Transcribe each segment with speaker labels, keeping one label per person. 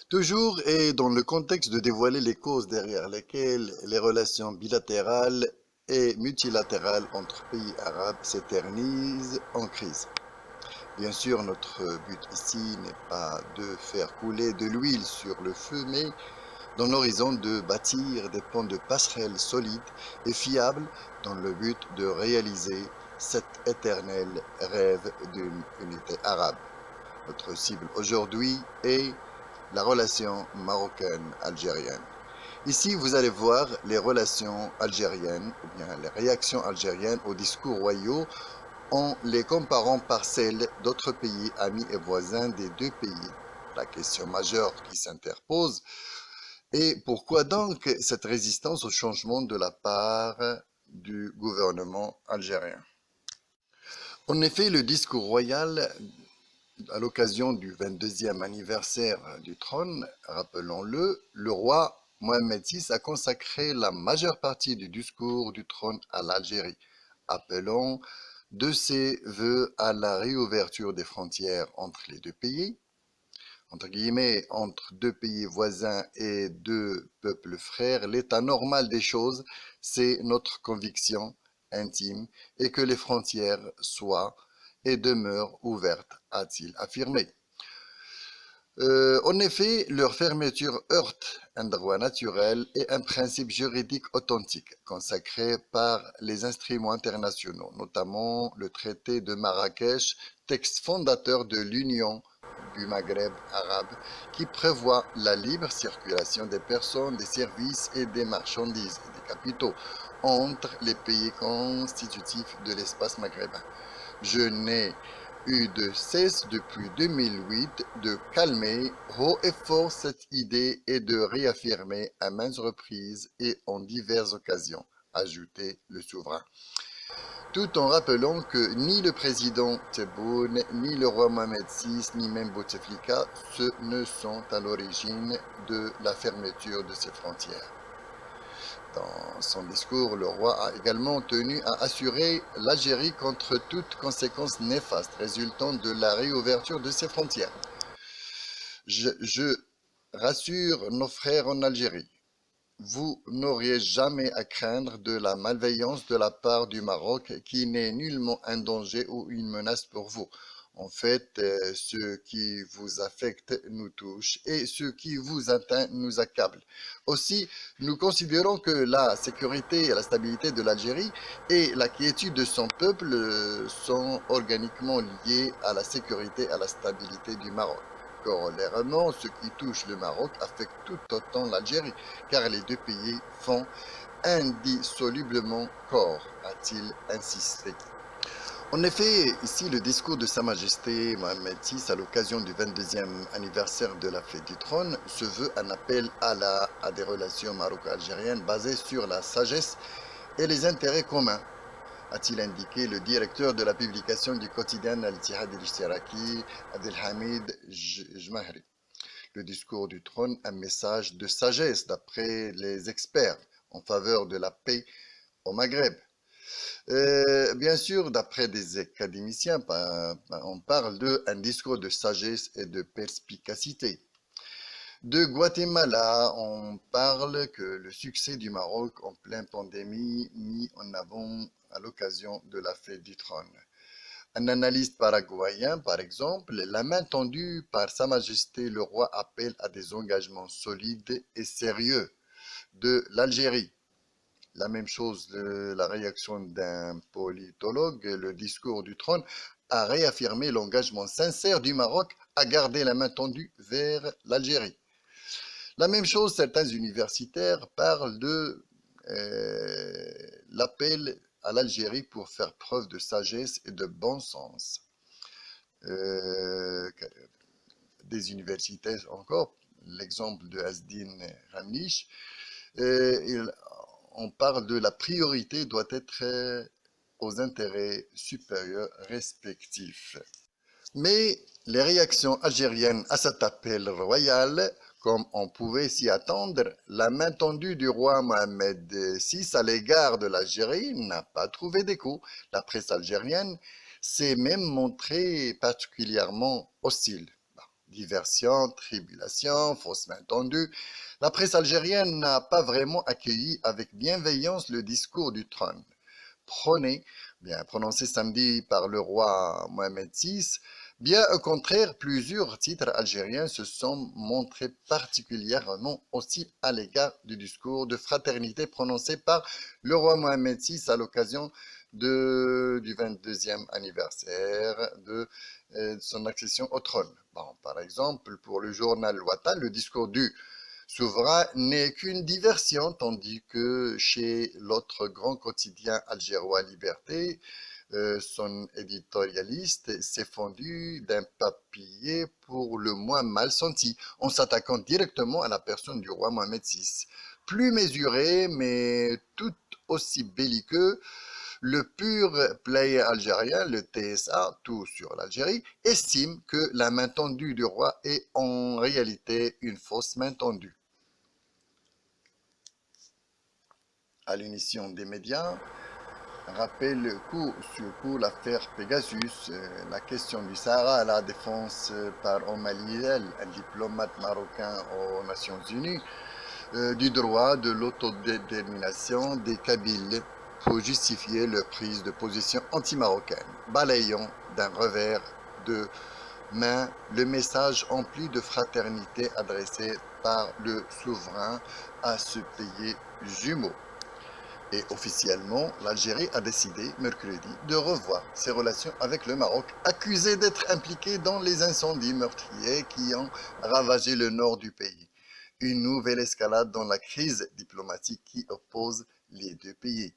Speaker 1: Toujours et dans le contexte de dévoiler les causes derrière lesquelles les relations bilatérales et multilatérales entre pays arabes s'éternisent en crise. Bien sûr, notre but ici n'est pas de faire couler de l'huile sur le feu, mais dans l'horizon de bâtir des ponts de passerelles solides et fiables dans le but de réaliser cet éternel rêve d'une unité arabe. Notre cible aujourd'hui est la relation marocaine-algérienne. Ici, vous allez voir les relations algériennes, ou bien les réactions algériennes aux discours royaux en les comparant par celles d'autres pays amis et voisins des deux pays. La question majeure qui s'interpose est pourquoi donc cette résistance au changement de la part du gouvernement algérien. En effet, le discours royal à l'occasion du 22e anniversaire du trône, rappelons-le, le roi Mohamed VI a consacré la majeure partie du discours du trône à l'Algérie, appelant de ses vœux à la réouverture des frontières entre les deux pays, entre guillemets, entre deux pays voisins et deux peuples frères. L'état normal des choses, c'est notre conviction intime et que les frontières soient et demeurent ouvertes, a-t-il affirmé. En effet, leur fermeture heurte un droit naturel et un principe juridique authentique consacré par les instruments internationaux, notamment le traité de Marrakech, texte fondateur de l'Union du Maghreb arabe, qui prévoit la libre circulation des personnes, des services et des marchandises et des capitaux entre les pays constitutifs de l'espace maghrébin. Je n'ai eu de cesse depuis 2008 de calmer haut et fort cette idée et de réaffirmer à maintes reprises et en diverses occasions, ajoutait le souverain, tout en rappelant que ni le président Tebboune, ni le roi Mohamed VI, ni même Bouteflika ne sont à l'origine de la fermeture de ces frontières. Dans son discours, le roi a également tenu à assurer l'Algérie contre toute conséquence néfaste résultant de la réouverture de ses frontières. Je rassure nos frères en Algérie. Vous n'auriez jamais à craindre de la malveillance de la part du Maroc qui n'est nullement un danger ou une menace pour vous. En fait, ce qui vous affecte nous touche et ce qui vous atteint nous accable. Aussi, nous considérons que la sécurité et la stabilité de l'Algérie et la quiétude de son peuple sont organiquement liées à la sécurité et à la stabilité du Maroc. Corollairement, ce qui touche le Maroc affecte tout autant l'Algérie, car les deux pays font indissolublement corps, a-t-il insisté. En effet, ici, le discours de Sa Majesté Mohamed VI à l'occasion du 22e anniversaire de la fête du trône se veut un appel à des relations maroco-algériennes basées sur la sagesse et les intérêts communs, a-t-il indiqué le directeur de la publication du quotidien Al-Ittihad al-Ishtiraki, Abdelhamid Jmahri. Le discours du trône, un message de sagesse d'après les experts en faveur de la paix au Maghreb. Bien sûr, d'après des académiciens, on parle d'un discours de sagesse et de perspicacité. De Guatemala, on parle que le succès du Maroc en pleine pandémie mis en avant à l'occasion de la fête du trône. Un analyste paraguayen, par exemple, la main tendue par Sa Majesté le roi appelle à des engagements solides et sérieux de l'Algérie. La même chose, la réaction d'un politologue, le discours du trône a réaffirmé l'engagement sincère du Maroc à garder la main tendue vers l'Algérie. La même chose, certains universitaires parlent de l'appel à l'Algérie pour faire preuve de sagesse et de bon sens. Euh, des universitaires encore, l'exemple de Asdin Ramlich, on parle de la priorité doit être aux intérêts supérieurs respectifs. Mais les réactions algériennes à cet appel royal, comme on pouvait s'y attendre, la main tendue du roi Mohamed VI à l'égard de l'Algérie n'a pas trouvé d'écho. La presse algérienne s'est même montrée particulièrement hostile, diversion, tribulation, fausses mains tendues, la presse algérienne n'a pas vraiment accueilli avec bienveillance le discours du trône prôné, bien prononcé samedi par le roi Mohamed VI. Bien au contraire, plusieurs titres algériens se sont montrés particulièrement hostiles à l'égard du discours de fraternité prononcé par le roi Mohamed VI à l'occasion du 22e anniversaire de son accession au trône. Bon, par exemple, pour le journal Ouattara, le discours du souverain n'est qu'une diversion, tandis que chez l'autre grand quotidien algérois Liberté, son éditorialiste s'est fendu d'un papier pour le moins mal senti, en s'attaquant directement à la personne du roi Mohamed VI. Plus mesuré, mais tout aussi belliqueux, le pur player algérien, le TSA, tout sur l'Algérie, estime que la main tendue du roi est en réalité une fausse main tendue. À l'émission des médias, rappelle coup sur coup l'affaire Pegasus, la question du Sahara à la défense par Omar El, un diplomate marocain aux Nations Unies, du droit de l'autodétermination des Kabyles pour justifier leur prise de position anti-marocaine, balayant d'un revers de main le message empli de fraternité adressé par le souverain à ce pays jumeau. Et officiellement, l'Algérie a décidé, mercredi, de revoir ses relations avec le Maroc, accusé d'être impliqué dans les incendies meurtriers qui ont ravagé le nord du pays. Une nouvelle escalade dans la crise diplomatique qui oppose les deux pays.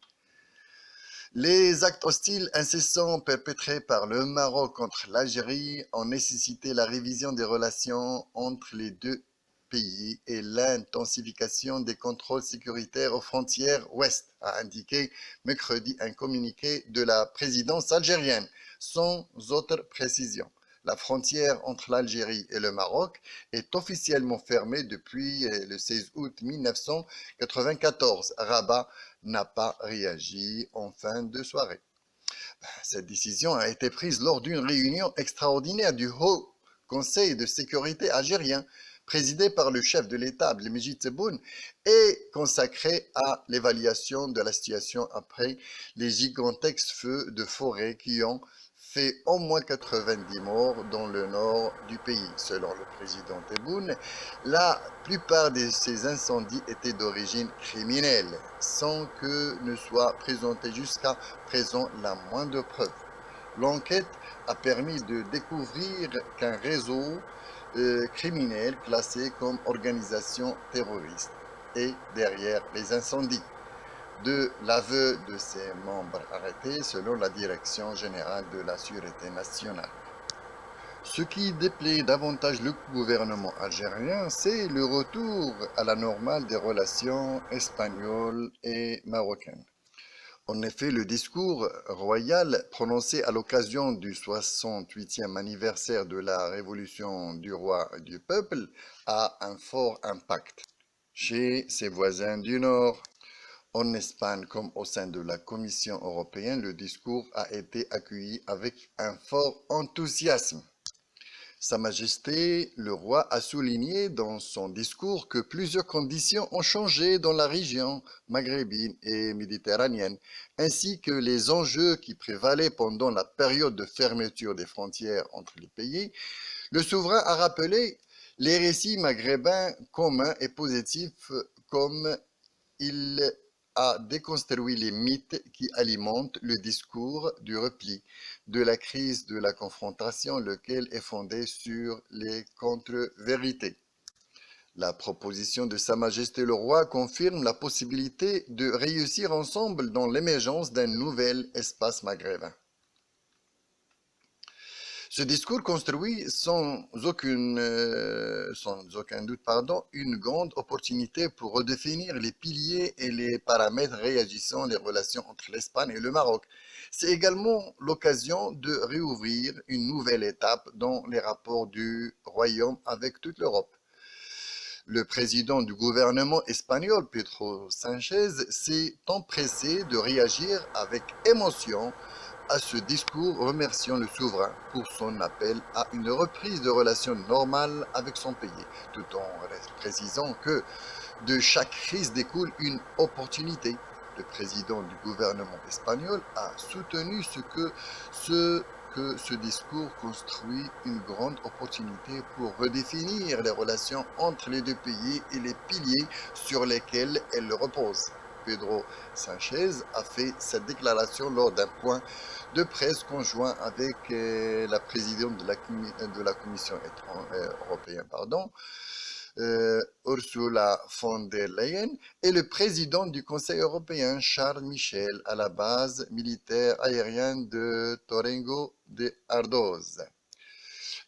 Speaker 1: Les actes hostiles incessants perpétrés par le Maroc contre l'Algérie ont nécessité la révision des relations entre les deux pays et l'intensification des contrôles sécuritaires aux frontières ouest, a indiqué mercredi un communiqué de la présidence algérienne, sans autre précision. La frontière entre l'Algérie et le Maroc est officiellement fermée depuis le 16 août 1994. Rabat n'a pas réagi en fin de soirée. Cette décision a été prise lors d'une réunion extraordinaire du Haut Conseil de sécurité algérien, présidé par le chef de l'État Abdelmejid Tebboune, et consacrée à l'évaluation de la situation après les gigantesques feux de forêt qui ont fait au moins 90 morts dans le nord du pays. Selon le président Tebboune, la plupart de ces incendies étaient d'origine criminelle, sans que ne soit présentée jusqu'à présent la moindre preuve. L'enquête a permis de découvrir qu'un réseau criminel classé comme organisation terroriste est derrière les incendies. De l'aveu de ses membres arrêtés selon la Direction générale de la Sûreté nationale. Ce qui déplaît davantage le gouvernement algérien, c'est le retour à la normale des relations espagnoles et marocaines. En effet, le discours royal prononcé à l'occasion du 68e anniversaire de la révolution du roi et du peuple a un fort impact chez ses voisins du Nord. En Espagne comme au sein de la Commission européenne, le discours a été accueilli avec un fort enthousiasme. Sa Majesté le roi a souligné dans son discours que plusieurs conditions ont changé dans la région maghrébine et méditerranéenne, ainsi que les enjeux qui prévalaient pendant la période de fermeture des frontières entre les pays. Le souverain a rappelé les récits maghrébins communs et positifs comme il a déconstruit les mythes qui alimentent le discours du repli, de la crise de la confrontation, lequel est fondé sur les contre-vérités. La proposition de Sa Majesté le Roi confirme la possibilité de réussir ensemble dans l'émergence d'un nouvel espace maghrébin. Ce discours construit sans aucun doute une grande opportunité pour redéfinir les piliers et les paramètres réagissant les relations entre l'Espagne et le Maroc. C'est également l'occasion de réouvrir une nouvelle étape dans les rapports du Royaume avec toute l'Europe. Le président du gouvernement espagnol, Pedro Sánchez, s'est empressé de réagir avec émotion à ce discours remerciant le souverain pour son appel à une reprise de relations normales avec son pays, tout en précisant que de chaque crise découle une opportunité. Le président du gouvernement espagnol a soutenu ce discours construit une grande opportunité pour redéfinir les relations entre les deux pays et les piliers sur lesquels elles reposent. Pedro Sánchez a fait cette déclaration lors d'un point de presse conjoint avec la présidente de la Commission européenne, Ursula von der Leyen, et le président du Conseil européen, Charles Michel, à la base militaire aérienne de Torrego de Ardoz,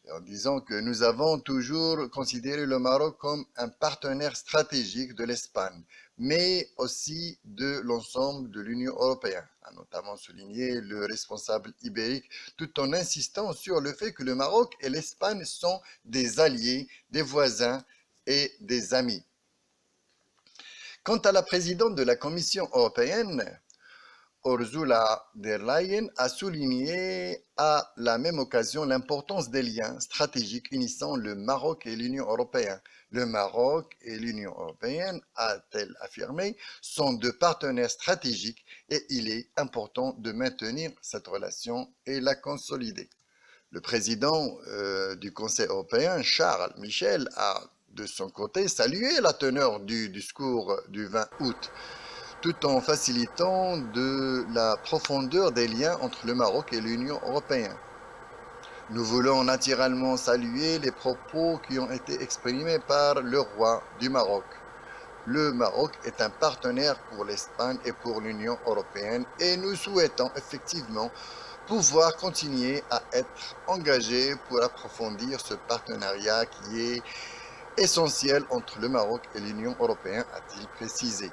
Speaker 1: en disant que nous avons toujours considéré le Maroc comme un partenaire stratégique de l'Espagne, mais aussi de l'ensemble de l'Union européenne, a notamment souligné le responsable ibérique, tout en insistant sur le fait que le Maroc et l'Espagne sont des alliés, des voisins et des amis. Quant à la présidente de la Commission européenne, Ursula von der Leyen a souligné à la même occasion l'importance des liens stratégiques unissant le Maroc et l'Union européenne. Le Maroc et l'Union européenne, a-t-elle affirmé, sont deux partenaires stratégiques et il est important de maintenir cette relation et la consolider. Le président du Conseil européen, Charles Michel, a de son côté salué la teneur du discours du 20 août, tout en facilitant de la profondeur des liens entre le Maroc et l'Union européenne. Nous voulons naturellement saluer les propos qui ont été exprimés par le roi du Maroc. Le Maroc est un partenaire pour l'Espagne et pour l'Union européenne et nous souhaitons effectivement pouvoir continuer à être engagés pour approfondir ce partenariat qui est essentiel entre le Maroc et l'Union européenne, a-t-il précisé.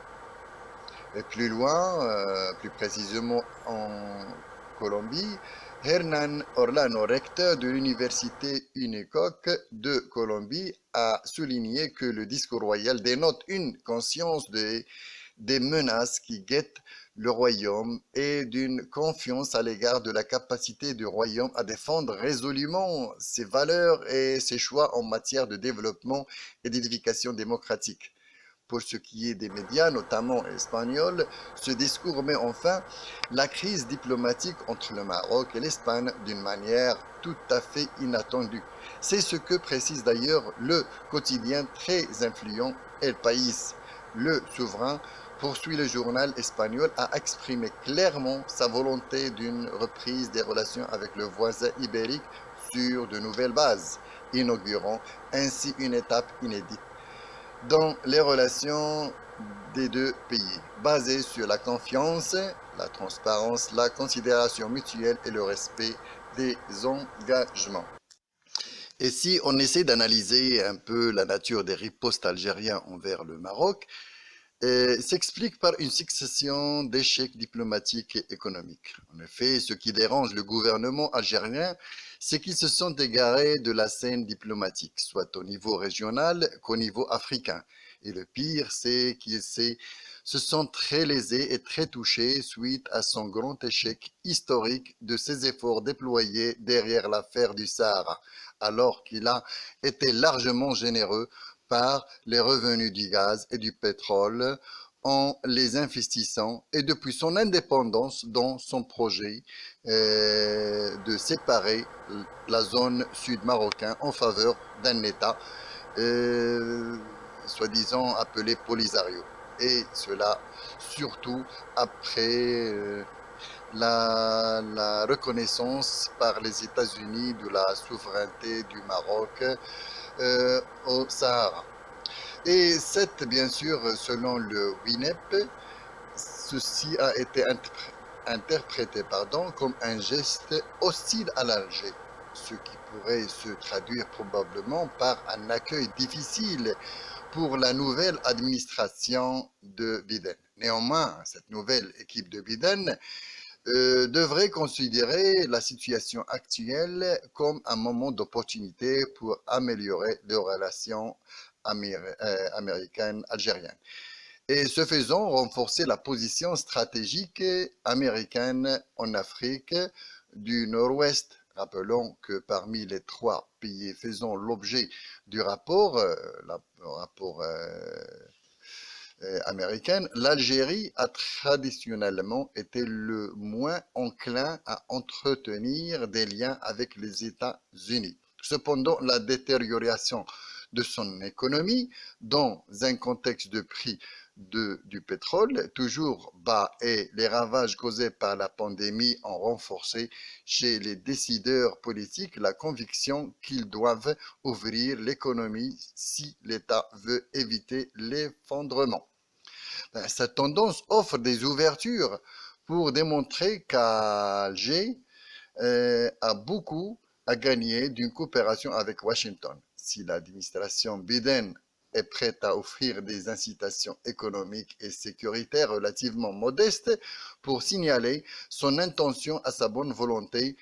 Speaker 1: Et plus loin, plus précisément en Colombie, Hernán Orlano, recteur de l'université UNICOC de Colombie, a souligné que le discours royal dénote une conscience des menaces qui guettent le royaume et d'une confiance à l'égard de la capacité du royaume à défendre résolument ses valeurs et ses choix en matière de développement et d'édification démocratique. Pour ce qui est des médias, notamment espagnols, ce discours met enfin la crise diplomatique entre le Maroc et l'Espagne d'une manière tout à fait inattendue. C'est ce que précise d'ailleurs le quotidien très influent El País. Le souverain, poursuit le journal espagnol, a exprimé clairement sa volonté d'une reprise des relations avec le voisin ibérique sur de nouvelles bases, inaugurant ainsi une étape inédite dans les relations des deux pays, basées sur la confiance, la transparence, la considération mutuelle et le respect des engagements. Et si on essaie d'analyser un peu la nature des ripostes algériens envers le Maroc, s'explique par une succession d'échecs diplomatiques et économiques. En effet, ce qui dérange le gouvernement algérien, c'est qu'ils se sont égarés de la scène diplomatique, soit au niveau régional qu'au niveau africain. Et le pire, c'est qu'ils se sont très lésés et très touchés suite à son grand échec historique de ses efforts déployés derrière l'affaire du Sahara, alors qu'il a été largement généreux par les revenus du gaz et du pétrole en les investissant et depuis son indépendance dans son projet de séparer la zone sud marocaine en faveur d'un État soi-disant appelé Polisario. Et cela surtout après la reconnaissance par les États-Unis de la souveraineté du Maroc au Sahara. Et c'est bien sûr, selon le WINEP, ceci a été interprété comme un geste hostile à l'Alger, ce qui pourrait se traduire probablement par un accueil difficile pour la nouvelle administration de Biden. Néanmoins, cette nouvelle équipe de Biden devrait considérer la situation actuelle comme un moment d'opportunité pour améliorer les relations américaines-algériennes. et ce faisant renforcer la position stratégique américaine en Afrique du Nord-Ouest. Rappelons que parmi les trois pays faisant l'objet du rapport, le rapport américaine, l'Algérie a traditionnellement été le moins enclin à entretenir des liens avec les États-Unis. Cependant, la détérioration de son économie dans un contexte de prix du pétrole toujours bas et les ravages causés par la pandémie ont renforcé chez les décideurs politiques la conviction qu'ils doivent ouvrir l'économie si l'État veut éviter l'effondrement. Cette tendance offre des ouvertures pour démontrer qu'Alger a beaucoup à gagner d'une coopération avec Washington. Si l'administration Biden est prête à offrir des incitations économiques et sécuritaires relativement modestes pour signaler son intention à sa bonne volonté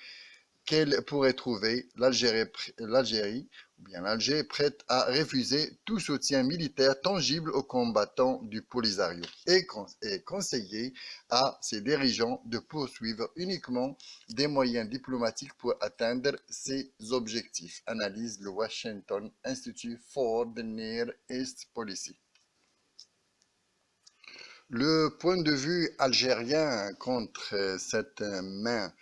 Speaker 1: qu'elle pourrait trouver l'Algérie ou bien l'Alger prête à refuser tout soutien militaire tangible aux combattants du Polisario et conseiller à ses dirigeants de poursuivre uniquement des moyens diplomatiques pour atteindre ces objectifs, analyse le Washington Institute for the Near East Policy. Le point de vue algérien contre cette main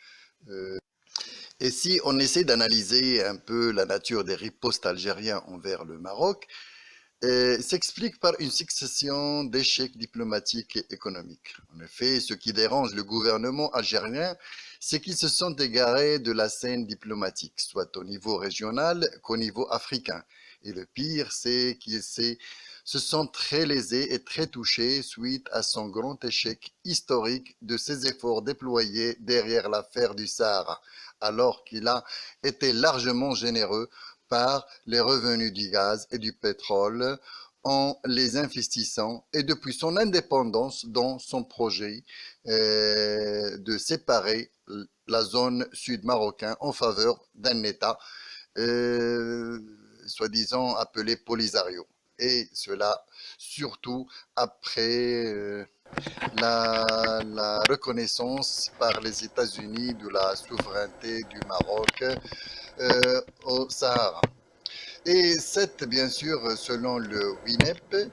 Speaker 1: et si on essaie d'analyser un peu la nature des ripostes algériens envers le Maroc, s'explique par une succession d'échecs diplomatiques et économiques. En effet, ce qui dérange le gouvernement algérien, c'est qu'ils se sont égarés de la scène diplomatique, soit au niveau régional qu'au niveau africain. Et le pire, c'est qu'ils se sont très lésés et très touchés suite à son grand échec historique de ses efforts déployés derrière l'affaire du Sahara, alors qu'il a été largement généreux par les revenus du gaz et du pétrole en les investissant et depuis son indépendance dans son projet de séparer la zone sud-marocaine en faveur d'un État soi-disant appelé Polisario. Et cela surtout après la reconnaissance par les États-Unis de la souveraineté du Maroc au Sahara. Et c'est bien sûr, selon le WINEP,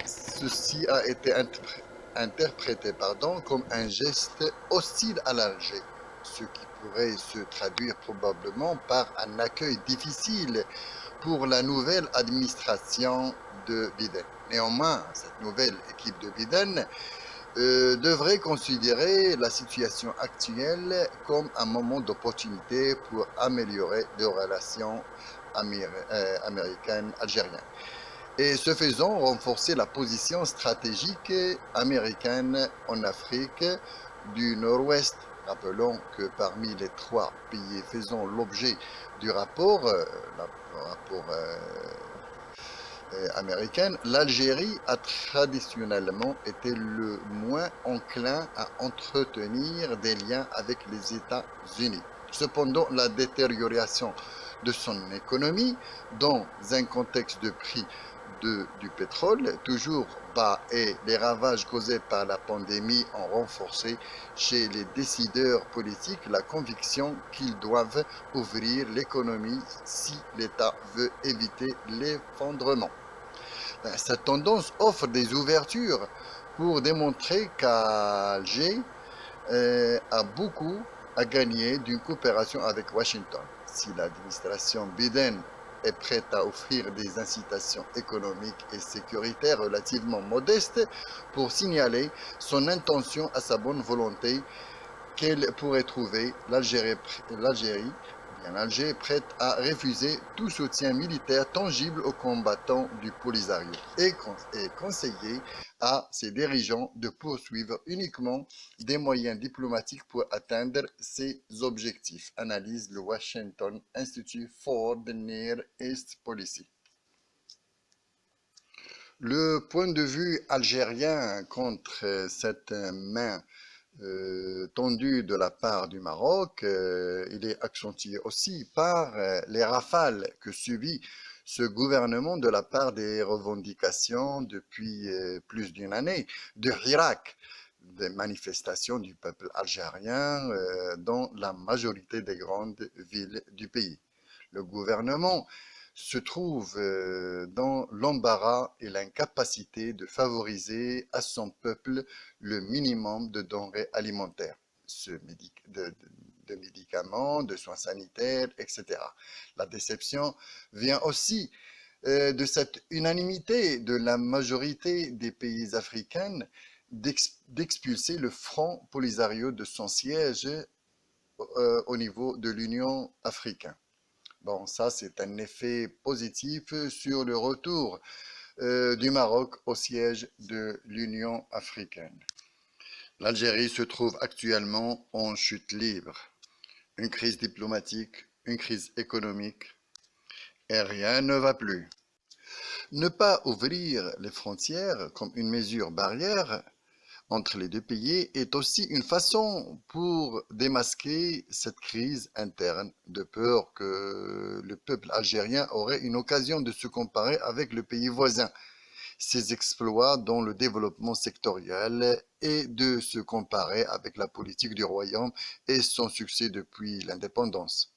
Speaker 1: ceci a été interprété comme un geste hostile à l'Alger, ce qui pourrait se traduire probablement par un accueil difficile pour la nouvelle administration de Biden. Néanmoins, cette nouvelle équipe de Biden devrait considérer la situation actuelle comme un moment d'opportunité pour améliorer les relations américaines-algériennes. Et ce faisant, renforcer la position stratégique américaine en Afrique du Nord-Ouest. Rappelons que parmi les trois pays faisant l'objet du rapport, le rapport américaine, l'Algérie a traditionnellement été le moins enclin à entretenir des liens avec les États-Unis. Cependant, la détérioration de son économie dans un contexte de prix du pétrole toujours bas et les ravages causés par la pandémie ont renforcé chez les décideurs politiques la conviction qu'ils doivent ouvrir l'économie si l'État veut éviter l'effondrement. Cette tendance offre des ouvertures pour démontrer qu'Alger a beaucoup à gagner d'une coopération avec Washington. Si l'administration Biden est prête à offrir des incitations économiques et sécuritaires relativement modestes pour signaler son intention à sa bonne volonté qu'elle pourrait trouver l'Algérie l'Alger prête à refuser tout soutien militaire tangible aux combattants du Polisario et conseiller à ses dirigeants de poursuivre uniquement des moyens diplomatiques pour atteindre ces objectifs, analyse le Washington Institute for the Near East Policy. Le point de vue algérien contre cette main tendue de la part du Maroc, il est accentué aussi par les rafales que subit Ce gouvernement, de la part des revendications depuis plus d'une année, de l'Irak, des manifestations du peuple algérien dans la majorité des grandes villes du pays. Le gouvernement se trouve dans l'embarras et l'incapacité de favoriser à son peuple le minimum de denrées alimentaires, de médicaments, de soins sanitaires, etc. La déception vient aussi de cette unanimité de la majorité des pays africains d'expulser le Front Polisario de son siège au niveau de l'Union africaine. Bon, ça, c'est un effet positif sur le retour du Maroc au siège de l'Union africaine. L'Algérie se trouve actuellement en chute libre. Une crise diplomatique, une crise économique, et rien ne va plus. Ne pas ouvrir les frontières comme une mesure barrière entre les deux pays est aussi une façon pour démasquer cette crise interne, de peur que le peuple algérien aurait une occasion de se comparer avec le pays voisin, ses exploits dans le développement sectoriel et de se comparer avec la politique du royaume et son succès depuis l'indépendance.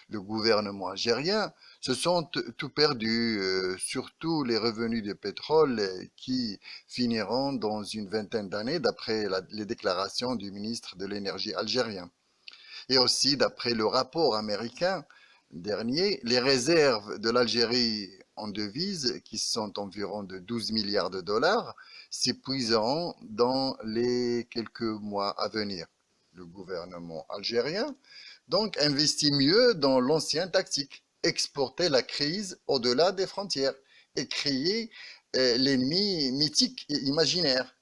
Speaker 1: Le gouvernement algérien se sent tout perdu, surtout les revenus du pétrole qui finiront dans une vingtaine d'années d'après les déclarations du ministre de l'énergie algérien. Et aussi d'après le rapport américain dernier, les réserves de l'Algérie en devises, qui sont environ de 12 milliards de dollars, s'épuiseront dans les quelques mois à venir. Le gouvernement algérien donc investit mieux dans l'ancienne tactique, exporter la crise au-delà des frontières et créer l'ennemi mythique et imaginaire.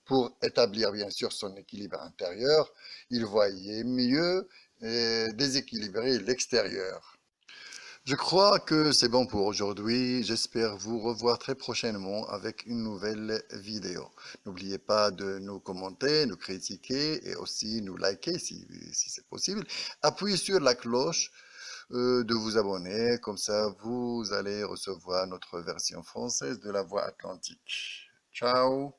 Speaker 1: Pour établir bien sûr son équilibre intérieur, il voyait mieux déséquilibrer l'extérieur. Je crois que c'est bon pour aujourd'hui. J'espère vous revoir très prochainement avec une nouvelle vidéo. N'oubliez pas de nous commenter, nous critiquer et aussi nous liker si c'est possible. Appuyez sur la cloche de vous abonner, comme ça vous allez recevoir notre version française de la Voix Atlantique. Ciao!